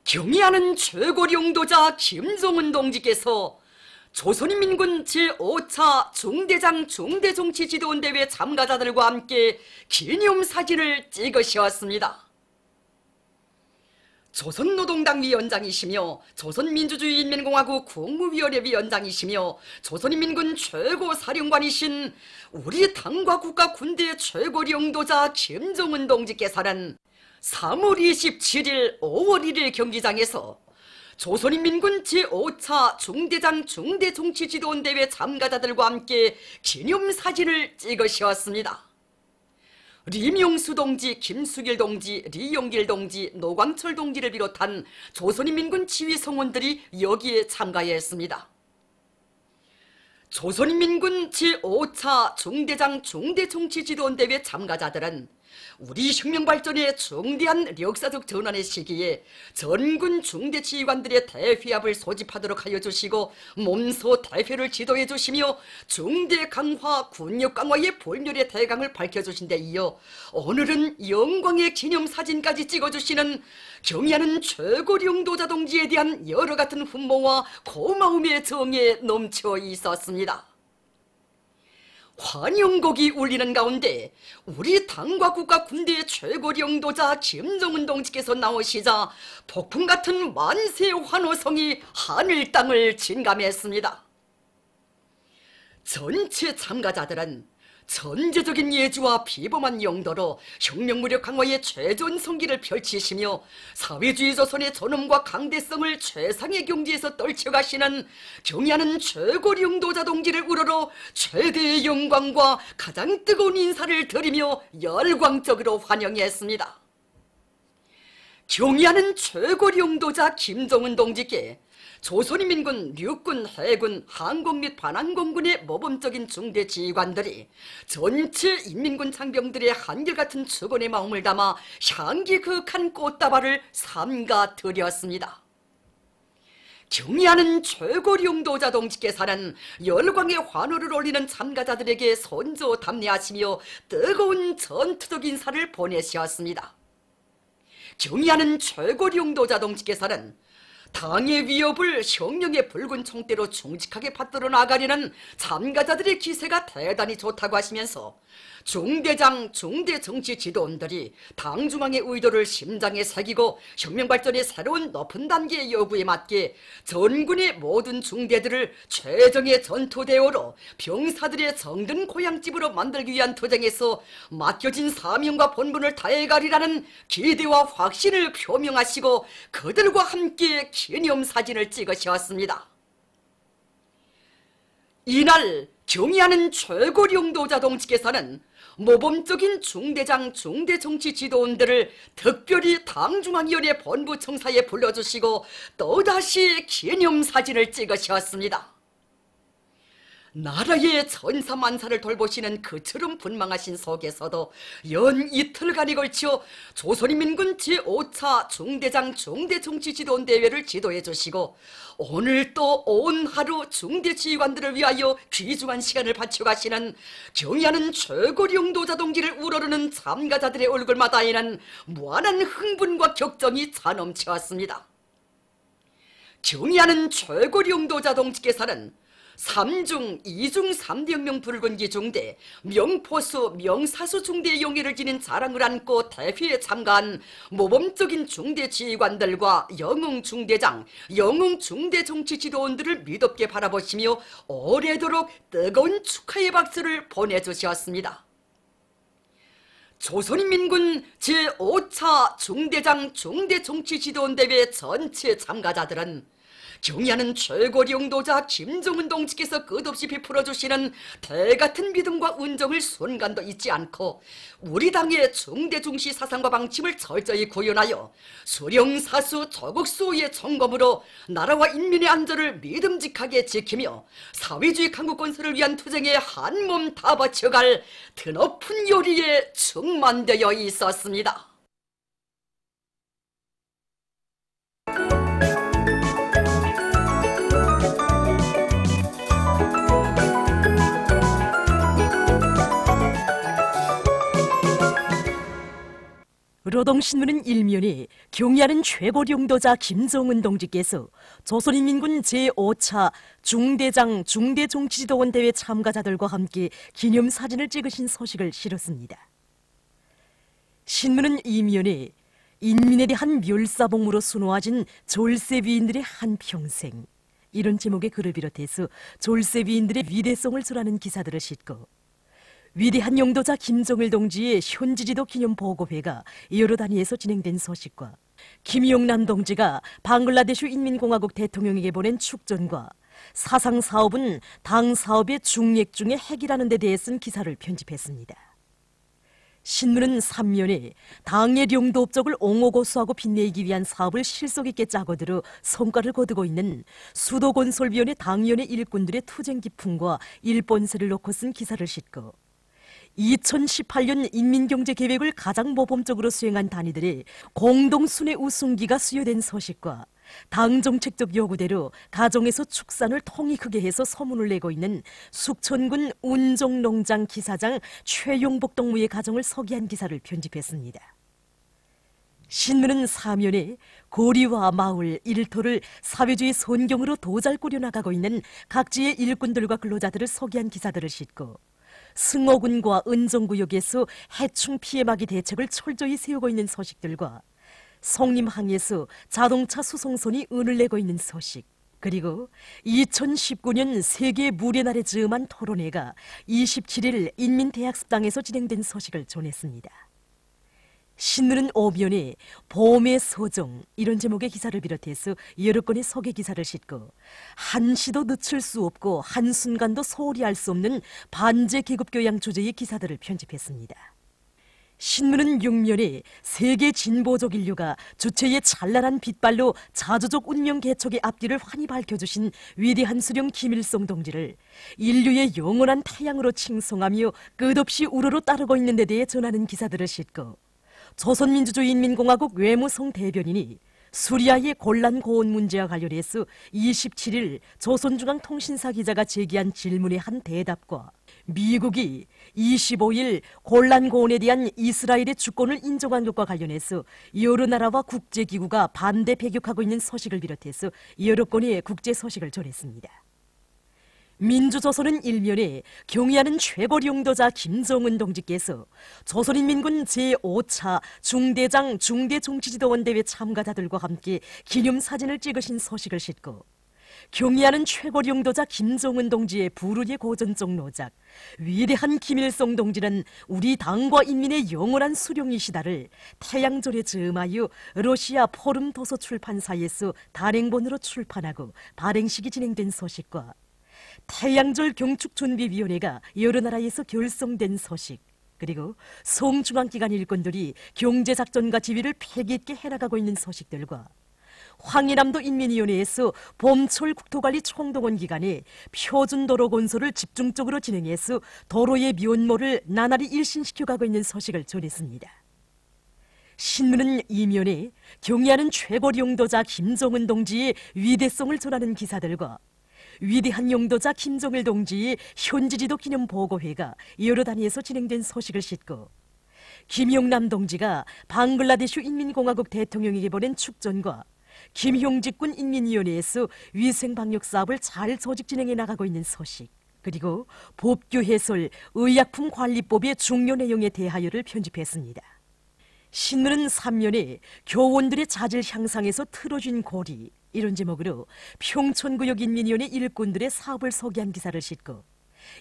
경의하는 최고領도자 김정은 동지께서 조선인민군 제5차 중대장 중대정치지도원대회 참가자들과 함께 기념사진을 찍으셨습니다. 조선노동당 위원장이시며 조선민주주의인민공화국 국무위원회 위원장이시며 조선인민군 최고사령관이신 우리 당과 국가 군대 최고領도자 김정은 동지께서는 3월 27일 5월 1일 경기장에서 조선인민군 제5차 중대장 중대정치지도원대회 참가자들과 함께 기념사진을 찍으셨습니다. 리명수 동지, 김수길 동지, 리용길 동지, 노광철 동지를 비롯한 조선인민군 지휘성원들이 여기에 참가했습니다. 조선인민군 제5차 중대장 중대정치지도원대회 참가자들은 우리 혁명발전의 중대한 역사적 전환의 시기에 전군 중대지휘관들의 대회합을 소집하도록 하여 주시고 몸소 대회를 지도해 주시며 중대 강화, 군력 강화의 볼멸의 대강을 밝혀주신 데 이어 오늘은 영광의 기념사진까지 찍어주시는 경의하는 최고領도자 동지에 대한 여러 같은 훈모와 고마움의 정에 넘쳐 있었습니다. 환영곡이 울리는 가운데 우리 당과 국가 군대의 최고領도자 김정은 동지께서 나오시자 폭풍 같은 만세 환호성이 하늘 땅을 진감했습니다. 전체 참가자들은 전제적인 예주와 비범한 용도로 혁명무력 강화의 최전성기를 펼치시며 사회주의 조선의 존엄과 강대성을 최상의 경지에서 떨쳐가시는 경의하는 최고領도자 동지를 우러러 최대의 영광과 가장 뜨거운 인사를 드리며 열광적으로 환영했습니다. 경의하는 최고領도자 김정은 동지께 조선인민군, 육군, 해군, 항공 및 반항공군의 모범적인 중대지휘관들이 전체 인민군 장병들의 한결같은 축원의 마음을 담아 향기 그윽한 꽃다발을 삼가 드렸습니다. 경의하는 최고領도자 동지께서는 열광의 환호를 올리는 참가자들에게 선조 답례하시며 뜨거운 전투적 인사를 보내셨습니다. 경의하는 최고領도자 동지께서는 당의 위협을 혁명의 붉은 총대로 충직하게 받들어 나가려는 참가자들의 기세가 대단히 좋다고 하시면서 중대장, 중대정치지도원들이 당 중앙의 의도를 심장에 새기고 혁명발전의 새로운 높은 단계의 요구에 맞게 전군의 모든 중대들을 최정의 전투대오로 병사들의 정든 고향집으로 만들기 위한 투쟁에서 맡겨진 사명과 본분을 다해가리라는 기대와 확신을 표명하시고 그들과 함께 기념사진을 찍으셨습니다. 이날 경의하는 최고領도자 동지께서는 모범적인 중대장, 중대정치지도원들을 특별히 당중앙위원회 본부청사에 불러주시고 또다시 기념사진을 찍으셨습니다. 나라의 천사만사를 돌보시는 그처럼 분망하신 속에서도 연 이틀간에 걸쳐 조선인민군 제5차 중대장 중대정치지도원대회를 지도해 주시고 오늘 또 온 하루 중대지휘관들을 위하여 귀중한 시간을 바쳐가시는 경의하는 최고領도자 동지를 우러르는 참가자들의 얼굴마다에는 무한한 흥분과 격정이 차넘쳐왔습니다. 경의하는 최고領도자 동지께서는 3중, 2중, 3대혁명 붉은기 중대, 명포수, 명사수 중대의 용예를 지닌 자랑을 안고 대회에 참가한 모범적인 중대지휘관들과 영웅 중대장, 영웅 중대정치지도원들을 믿음있게 바라보시며 오래도록 뜨거운 축하의 박수를 보내주셨습니다. 조선인민군 제5차 중대장 중대정치지도원대회 전체 참가자들은 경의하는 최고領도자 김정은 동지께서 끝없이 베풀어주시는 대같은 믿음과 은정을 순간도 잊지 않고 우리 당의 중대중시 사상과 방침을 철저히 구현하여 수령사수 조국수호의 총검으로 나라와 인민의 안전을 믿음직하게 지키며 사회주의 강국 건설을 위한 투쟁에 한몸 다 바쳐갈 드높은 요리에 충만되어 있었습니다. 노동신문은 일면에 경의하는 최고령도자 김정은 동지께서 조선인민군 제5차 중대장 중대정치지도원 대회 참가자들과 함께 기념사진을 찍으신 소식을 실었습니다. 신문은 이면에 인민에 대한 멸사봉으로 수놓아진 졸세위인들의 한평생, 이런 제목의 글을 비롯해서 졸세위인들의 위대성을 전하는 기사들을 싣고 위대한 용도자 김정일 동지의 현지지도 기념 보고회가 여러 단위에서 진행된 소식과 김용남 동지가 방글라데슈 인민공화국 대통령에게 보낸 축전과 사상사업은 당 사업의 중액 중에 핵이라는 데 대해 쓴 기사를 편집했습니다. 신문은 3면에 당의領土 업적을 옹호고수하고 빛내기 위한 사업을 실속 있게 짜고들어 성과를 거두고 있는 수도건설위원회 당위원회 일꾼들의 투쟁 기풍과 일본세를 놓고 쓴 기사를 싣고 2018년 인민경제계획을 가장 모범적으로 수행한 단위들의 공동순회 우승기가 수여된 소식과 당 정책적 요구대로 가정에서 축산을 통이 크게 해서 소문을 내고 있는 숙천군 운종농장 기사장 최용복 동무의 가정을 소개한 기사를 편집했습니다. 신문은 사면에 고리와 마을, 일터를 사회주의 선경으로 도잘 꾸려나가고 있는 각지의 일꾼들과 근로자들을 소개한 기사들을 싣고 승호군과 은정구역에서 해충 피해막이 대책을 철저히 세우고 있는 소식들과 성림항에서 자동차 수송선이 운을 내고 있는 소식, 그리고 2019년 세계 물의 날에 즈음한 토론회가 27일 인민대학습당에서 진행된 소식을 전했습니다. 신문은 오면에 봄의 소정, 이런 제목의 기사를 비롯해서 여러 건의 소개 기사를 싣고 한시도 늦출 수 없고 한순간도 소홀히 할 수 없는 반제 계급교양 주제의 기사들을 편집했습니다. 신문은 6면에 세계 진보적 인류가 주체의 찬란한 빛발로 자주적 운명 개척의 앞뒤를 환히 밝혀주신 위대한 수령 김일성 동지를 인류의 영원한 태양으로 칭송하며 끝없이 우러러 따르고 있는 데 대해 전하는 기사들을 싣고 조선민주주의인민공화국 외무성 대변인이 수리아의 곤란 고온 문제와 관련해서 27일 조선중앙통신사 기자가 제기한 질문의 한 대답과 미국이 25일 곤란 고온에 대한 이스라엘의 주권을 인정한 것과 관련해서 여러 나라와 국제기구가 반대 배격하고 있는 소식을 비롯해서 여러 건의 국제 소식을 전했습니다. 민주조선은 일면에 경의하는 최고령도자 김정은 동지께서 조선인민군 제5차 중대장 중대정치지도원 대회 참가자들과 함께 기념사진을 찍으신 소식을 싣고 경의하는 최고령도자 김정은 동지의 부르의 고전적 노작 위대한 김일성 동지는 우리 당과 인민의 영원한 수령이시다를 태양절에 즈음하여 러시아 포름 도서 출판사에서 단행본으로 출판하고 발행식이 진행된 소식과 태양절 경축준비위원회가 여러 나라에서 결성된 소식, 그리고 송중앙기관 일꾼들이 경제작전과 지휘를 패기있게 해나가고 있는 소식들과 황해남도 인민위원회에서 봄철 국토관리 총동원 기간에 표준도로 건설을 집중적으로 진행해서 도로의 면모를 나날이 일신시켜가고 있는 소식을 전했습니다. 신문은 이면에 경의하는 최고령도자 김정은 동지의 위대성을 전하는 기사들과 위대한 용도자 김정일 동지의 현지지도 기념 보고회가 여러 단위에서 진행된 소식을 싣고 김용남 동지가 방글라데슈 인민공화국 대통령에게 보낸 축전과 김형직군 인민위원회에서 위생방역사업을 잘 조직 진행해 나가고 있는 소식, 그리고 법규 해설, 의약품관리법의 중요 내용에 대하여를 편집했습니다. 신문은 3면에 교원들의 자질 향상에서 틀어진 고리, 이런 제목으로 평촌구역 인민위원회 일꾼들의 사업을 소개한 기사를 싣고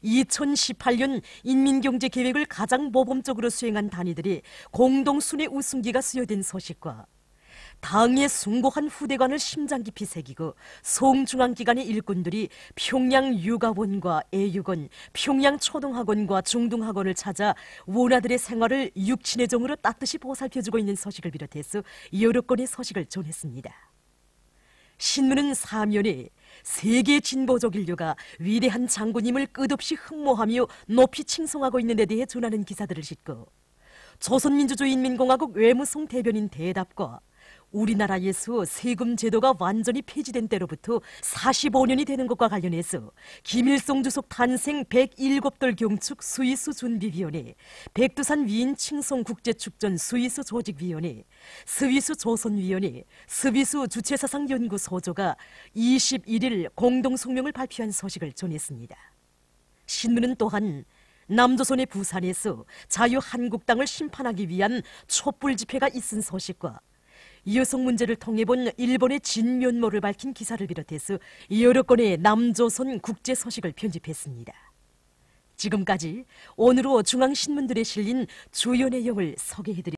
2018년 인민경제계획을 가장 모범적으로 수행한 단위들이 공동순회 우승기가 수여된 소식과 당의 숭고한 후대관을 심장 깊이 새기고 송중앙기관의 일꾼들이 평양 육아원과 애육원, 평양 초등학원과 중등학원을 찾아 원아들의 생활을 육친의 정으로 따뜻이 보살펴주고 있는 소식을 비롯해서 여러 건의 소식을 전했습니다. 신문은 사면에 세계 진보적 인류가 위대한 장군님을 끝없이 흠모하며 높이 칭송하고 있는 데 대해 전하는 기사들을 싣고 조선민주주의인민공화국 외무성 대변인 대답과 우리나라에서 세금 제도가 완전히 폐지된 때로부터 45년이 되는 것과 관련해서 김일성 주석 탄생 107돌 경축 스위스 준비위원회, 백두산 위인 칭송 국제축전 스위스 조직위원회, 스위스 조선위원회, 스위스 주체사상연구소조가 21일 공동성명을 발표한 소식을 전했습니다. 신문은 또한 남조선의 부산에서 자유한국당을 심판하기 위한 촛불 집회가 있은 소식과 여성 문제를 통해 본 일본의 진면모를 밝힌 기사를 비롯해서 여러 건의 남조선 국제 소식을 편집했습니다. 지금까지 오늘로 중앙신문들에 실린 주요 내용을 소개해드렸습니다.